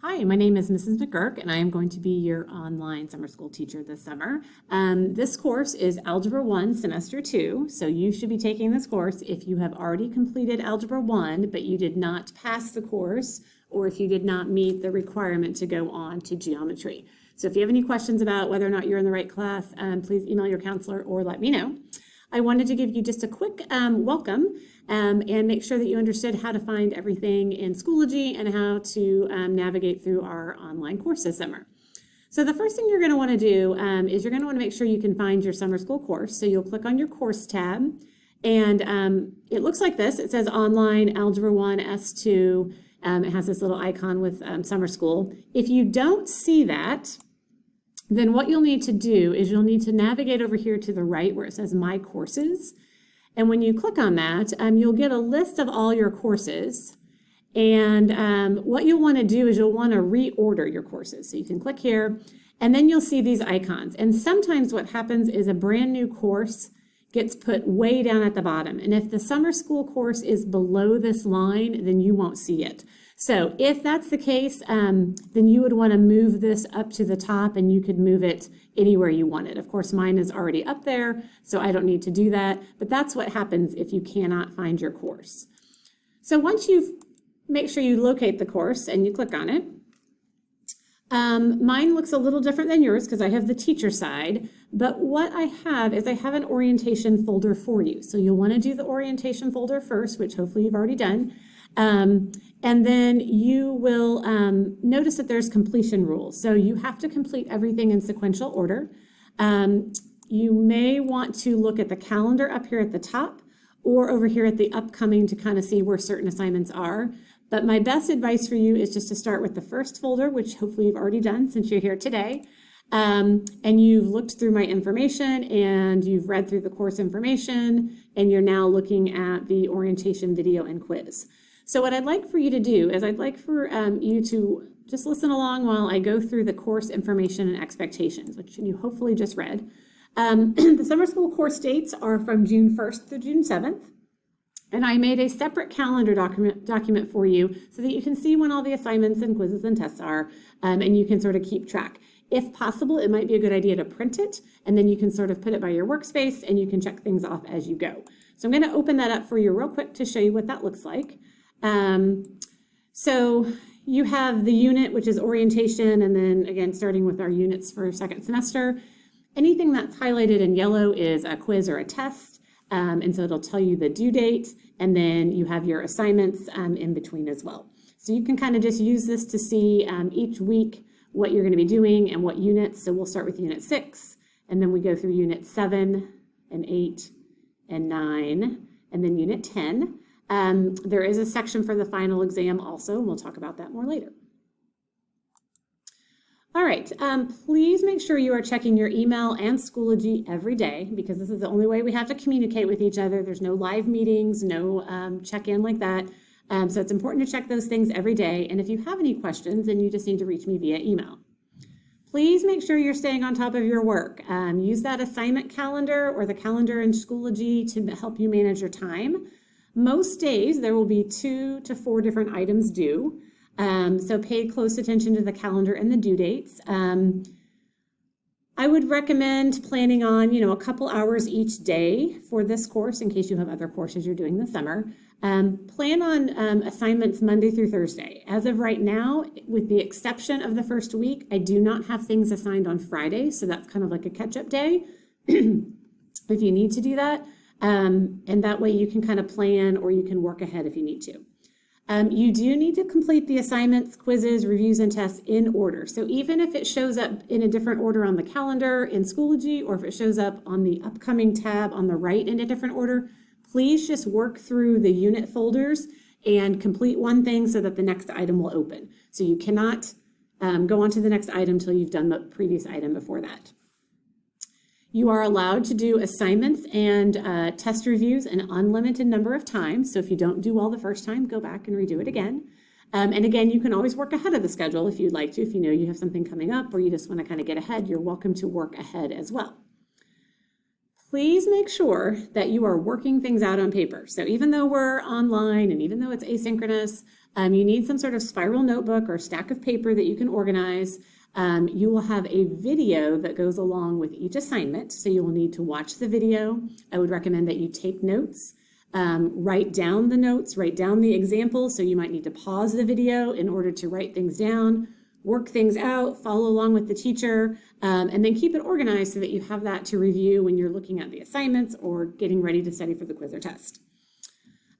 Hi, my name is Mrs. McGurk, and I am going to be your online summer school teacher this summer. This course is Algebra 1, Semester 2, so you should be taking this course if you have already completed Algebra 1, but you did not pass the course, or if you did not meet the requirement to go on to geometry. So if you have any questions about whether or not you're in the right class, please email your counselor or let me know. I wanted to give you just a quick welcome and make sure that you understood how to find everything in Schoology and how to navigate through our online course this summer. So the first thing you're going to want to do is you're going to want to make sure you can find your summer school course. So you'll click on your course tab, and it looks like this. It says Online Algebra 1 S2. It has this little icon with summer school. If you don't see that, then what you'll need to do is you'll need to navigate over here to the right where it says My Courses. And when you click on that, you'll get a list of all your courses. And what you'll want to do is you'll want to reorder your courses. So you can click here, and then you'll see these icons. And sometimes what happens is a brand new course gets put way down at the bottom. And if the summer school course is below this line, then you won't see it. So if that's the case, then you would want to move this up to the top, and you could move it anywhere you want it. Of course, mine is already up there, so I don't need to do that. But that's what happens if you cannot find your course. So once you make sure you locate the course and you click on it, mine looks a little different than yours because I have the teacher side. But what I have is I have an orientation folder for you. So you'll want to do the orientation folder first, which hopefully you've already done. And then you will notice that there's completion rules. So you have to complete everything in sequential order. You may want to look at the calendar up here at the top or over here at the upcoming to kind of see where certain assignments are. But my best advice for you is just to start with the first folder, which hopefully you've already done since you're here today. And you've looked through my information and you've read through the course information, and you're now looking at the orientation video and quiz. So what I'd like for you to do is I'd like for you to just listen along while I go through the course information and expectations, which you hopefully just read. The summer school course dates are from June 1st through June 7th. And I made a separate calendar document for you so that you can see when all the assignments and quizzes and tests are, and you can sort of keep track. If possible, it might be a good idea to print it, and then you can sort of put it by your workspace and you can check things off as you go. So I'm going to open that up for you real quick to show you what that looks like. So you have the unit, which is orientation, and then again, starting with our units for second semester. Anything that's highlighted in yellow is a quiz or a test. And so it'll tell you the due date, and then you have your assignments in between as well. So you can kind of just use this to see each week what you're going to be doing and what units. So we'll start with unit 6, and then we go through unit 7 and 8 and 9, and then unit 10. There is a section for the final exam also, and we'll talk about that more later. All right, please make sure you are checking your email and Schoology every day, because this is the only way we have to communicate with each other. There's no live meetings, no check-in like that. So it's important to check those things every day. And if you have any questions, then you just need to reach me via email. Please make sure you're staying on top of your work. Use that assignment calendar or the calendar in Schoology to help you manage your time. Most days there will be 2 to 4 different items due. So pay close attention to the calendar and the due dates. I would recommend planning on, a couple hours each day for this course in case you have other courses you're doing this summer. Plan on assignments Monday through Thursday. As of right now, with the exception of the first week, I do not have things assigned on Friday, so that's kind of like a catch-up day if you need to do that. And that way you can kind of plan, or you can work ahead if you need to. You do need to complete the assignments, quizzes, reviews, and tests in order. So even if it shows up in a different order on the calendar in Schoology, or if it shows up on the upcoming tab on the right in a different order, please just work through the unit folders and complete one thing so that the next item will open. So you cannot go on to the next item until you've done the previous item before that. You are allowed to do assignments and test reviews an unlimited number of times. So if you don't do well the first time, go back and redo it again. And again, you can always work ahead of the schedule if you'd like to. If you know you have something coming up or you just want to kind of get ahead, you're welcome to work ahead as well. Please make sure that you are working things out on paper. So even though we're online and even though it's asynchronous, you need some sort of spiral notebook or stack of paper that you can organize. You will have a video that goes along with each assignment, so you will need to watch the video. I would recommend that you take notes, write down the notes, write down the examples, so you might need to pause the video in order to write things down, work things out, follow along with the teacher, and then keep it organized so that you have that to review when you're looking at the assignments or getting ready to study for the quiz or test.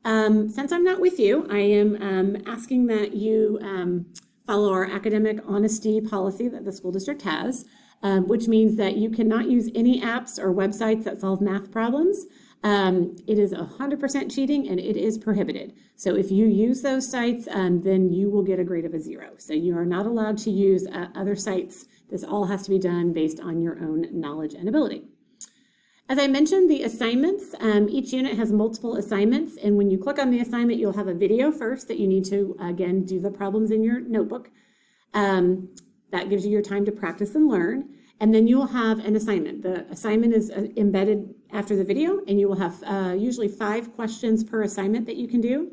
Since I'm not with you, I am asking that you follow our academic honesty policy that the school district has, which means that you cannot use any apps or websites that solve math problems. It is 100% cheating and it is prohibited. So if you use those sites, then you will get a grade of a 0. So you are not allowed to use other sites. This all has to be done based on your own knowledge and ability. As I mentioned, the assignments, each unit has multiple assignments, and when you click on the assignment, you'll have a video first that you need to, again, do the problems in your notebook. That gives you your time to practice and learn, and then you will have an assignment. The assignment is embedded after the video, and you will have usually 5 questions per assignment that you can do.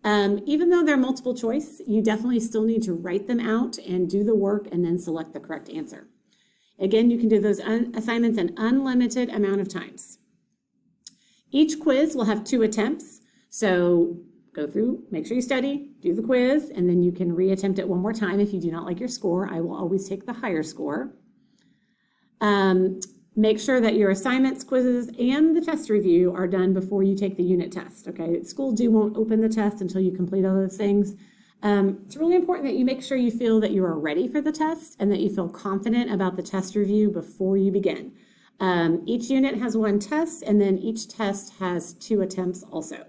Even though they're multiple choice, you definitely still need to write them out and do the work and then select the correct answer. Again, you can do those assignments an unlimited amount of times. Each quiz will have 2 attempts. So go through, make sure you study, do the quiz, and then you can reattempt it one more time if you do not like your score. I will always take the higher score. Make sure that your assignments, quizzes, and the test review are done before you take the unit test. Okay, school won't open the test until you complete all those things. It's really important that you make sure you feel that you are ready for the test and that you feel confident about the test review before you begin. Each unit has 1 test, and then each test has 2 attempts also.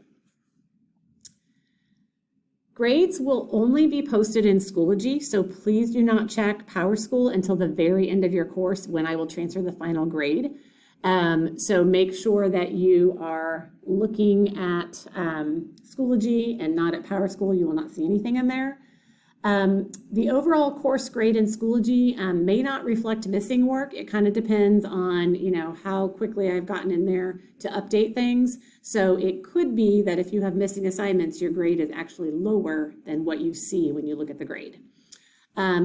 Grades will only be posted in Schoology, so please do not check PowerSchool until the very end of your course when I will transfer the final grade. So make sure that you are looking at Schoology and not at PowerSchool. You will not see anything in there. The overall course grade in Schoology may not reflect missing work. It kind of depends on, how quickly I've gotten in there to update things. So it could be that if you have missing assignments, your grade is actually lower than what you see when you look at the grade.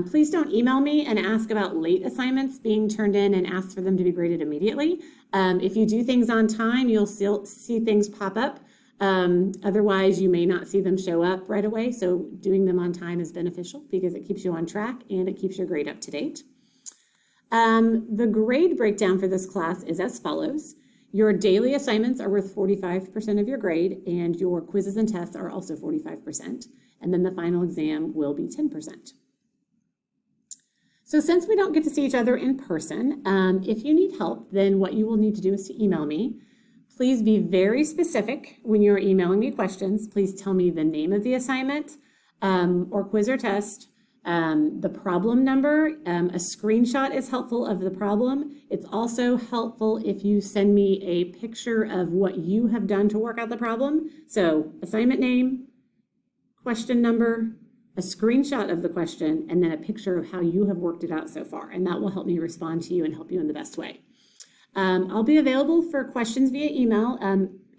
Please don't email me and ask about late assignments being turned in and ask for them to be graded immediately. If you do things on time, you'll still see things pop up. Otherwise, you may not see them show up right away. So doing them on time is beneficial because it keeps you on track and it keeps your grade up to date. The grade breakdown for this class is as follows. Your daily assignments are worth 45% of your grade, and your quizzes and tests are also 45%. And then the final exam will be 10%. So since we don't get to see each other in person, if you need help, then what you will need to do is to email me. Please be very specific when you're emailing me questions. Please tell me the name of the assignment or quiz or test, the problem number. A screenshot is helpful of the problem. It's also helpful if you send me a picture of what you have done to work out the problem. So assignment name, question number, a screenshot of the question, and then a picture of how you have worked it out so far. And that will help me respond to you and help you in the best way. I'll be available for questions via email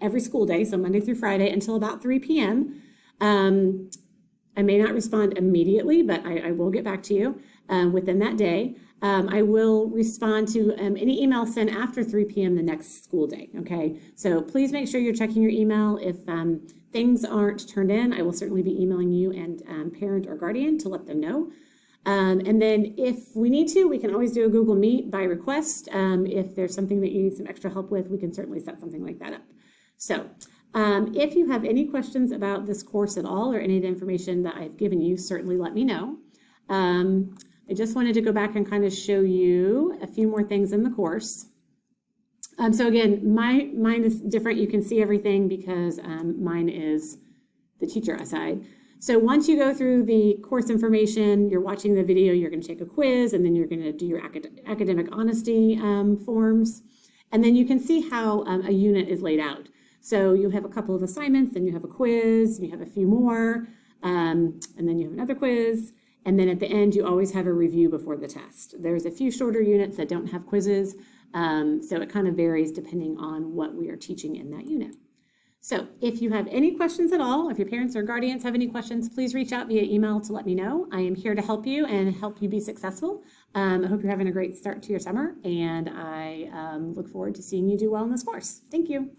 every school day, so Monday through Friday until about 3 p.m. I may not respond immediately, but I will get back to you within that day. I will respond to any email sent after 3 p.m. the next school day, okay? So please make sure you're checking your email. If things aren't turned in, I will certainly be emailing you and parent or guardian to let them know. And then if we need to, we can always do a Google Meet by request. If there's something that you need some extra help with, we can certainly set something like that up. So if you have any questions about this course at all or any of the information that I've given you, certainly let me know. I just wanted to go back and kind of show you a few more things in the course. So again, mine is different. You can see everything because mine is the teacher side. So once you go through the course information, you're watching the video, you're going to take a quiz, and then you're going to do your academic honesty forms. And then you can see how a unit is laid out. So you have a couple of assignments, then you have a quiz, and you have a few more, and then you have another quiz. And then at the end, you always have a review before the test. There's a few shorter units that don't have quizzes, So it kind of varies depending on what we are teaching in that unit. So if you have any questions at all, if your parents or guardians have any questions, please reach out via email to let me know. I am here to help you and help you be successful. I hope you're having a great start to your summer, and I look forward to seeing you do well in this course. Thank you.